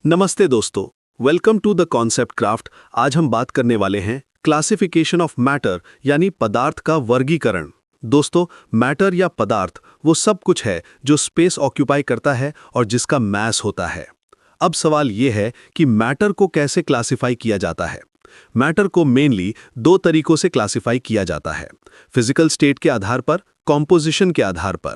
नमस्ते दोस्तों, welcome to the concept craft. आज हम बात करने वाले हैं क्लासिफिकेशन ऑफ मैटर यानी पदार्थ का वर्गीकरण। दोस्तों, मैटर या पदार्थ वो सब कुछ है जो स्पेस ऑक्यूपाई करता है और जिसका मास होता है। अब सवाल ये है कि मैटर को कैसे क्लासिफाई किया जाता है। मैटर को मेनली दो तरीकों से क्लासिफाई किया जाता है, फिजिकल स्टेट के आधार पर, कॉम्पोजिशन के आधार पर।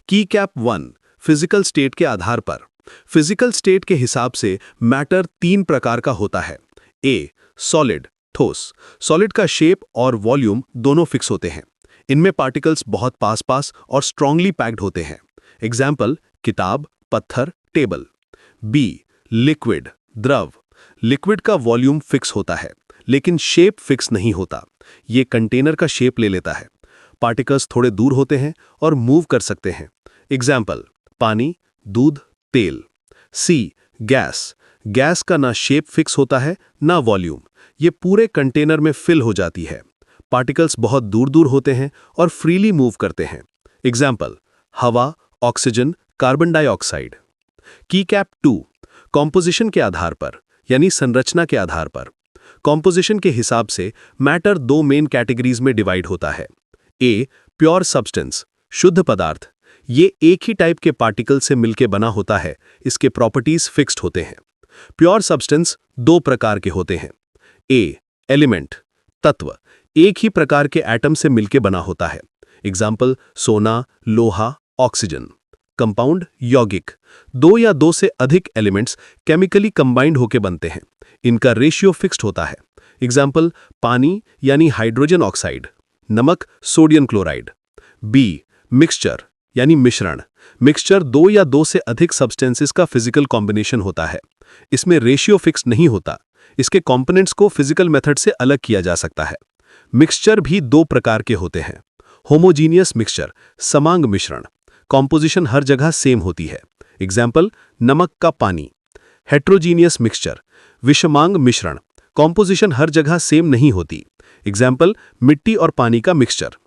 की कैप 1 फिजिकल स्टेट के आधार पर। फिजिकल स्टेट के हिसाब से मैटर तीन प्रकार का होता है। ए, सॉलिड, ठोस। सॉलिड का शेप और वॉल्यूम दोनों फिक्स होते हैं। इनमें पार्टिकल्स बहुत पास और स्ट्रांगली पैक्ड होते हैं। एग्जाम्पल, किताब, पत्थर, टेबल। बी, लिक्विड, द्रव। लिक्विड का वॉल्यूम फिक्स होता है लेकिन शेप फिक्स नहीं होता। ये कंटेनर का शेप ले लेता है। पार्टिकल्स थोड़े दूर होते हैं और मूव कर सकते हैं। एग्जाम्पल, पानी, दूध, तेल। सी, गैस। गैस का ना शेप फिक्स होता है ना वॉल्यूम। ये पूरे कंटेनर में फिल हो जाती है। पार्टिकल्स बहुत दूर दूर होते हैं और फ्रीली मूव करते हैं। एग्जाम्पल, हवा, ऑक्सीजन, कार्बन डाइऑक्साइड। की कैप 2 कॉम्पोजिशन के आधार पर यानी संरचना के आधार पर। कॉम्पोजिशन के हिसाब से मैटर दो मेन कैटेगरीज में डिवाइड होता है। ए, प्योर सब्सटेंस, शुद्ध पदार्थ। ये एक ही टाइप के पार्टिकल से मिलकर बना होता है। इसके प्रॉपर्टीज फिक्स्ड होते हैं। प्योर सब्सटेंस दो प्रकार के होते हैं। ए, एलिमेंट, तत्व। एक ही प्रकार के एटम से मिलकर बना होता है। एग्जाम्पल, सोना, लोहा, ऑक्सीजन। कंपाउंड, यौगिक। दो या दो से अधिक एलिमेंट्स केमिकली कंबाइंड होकर बनते हैं। इनका रेशियो फिक्स्ड होता है। एग्जाम्पल, पानी यानी हाइड्रोजन ऑक्साइड, नमक, सोडियम क्लोराइड। बी, मिक्सचर यानी मिश्रण। मिक्सचर दो या दो से अधिक सब्सटेंसेस का फिजिकल कॉम्बिनेशन होता है। इसमें रेशियो फिक्स नहीं होता। इसके कंपोनेंट्स को फिजिकल मेथड से अलग किया जा सकता है। मिक्सचर भी दो प्रकार के होते हैं। होमोजीनियस मिक्सचर, समांग मिश्रण। कॉम्पोजिशन हर जगह सेम होती है। एग्जाम्पल, नमक का पानी। हेट्रोजीनियस मिक्सचर, विषमांग मिश्रण। कॉम्पोजिशन हर जगह सेम नहीं होती। एग्जाम्पल, मिट्टी और पानी का मिक्सचर।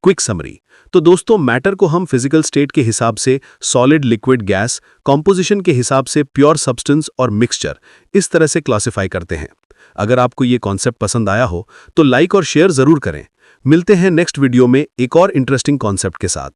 Quick summary. तो दोस्तों, मैटर को हम फिजिकल स्टेट के हिसाब से सॉलिड, लिक्विड, गैस, कॉम्पोजिशन के हिसाब से प्योर सब्सटेंस और मिक्सचर इस तरह से क्लासिफाई करते हैं। अगर आपको ये कॉन्सेप्ट पसंद आया हो तो लाइक और शेयर जरूर करें। मिलते हैं नेक्स्ट वीडियो में एक और इंटरेस्टिंग कॉन्सेप्ट के साथ।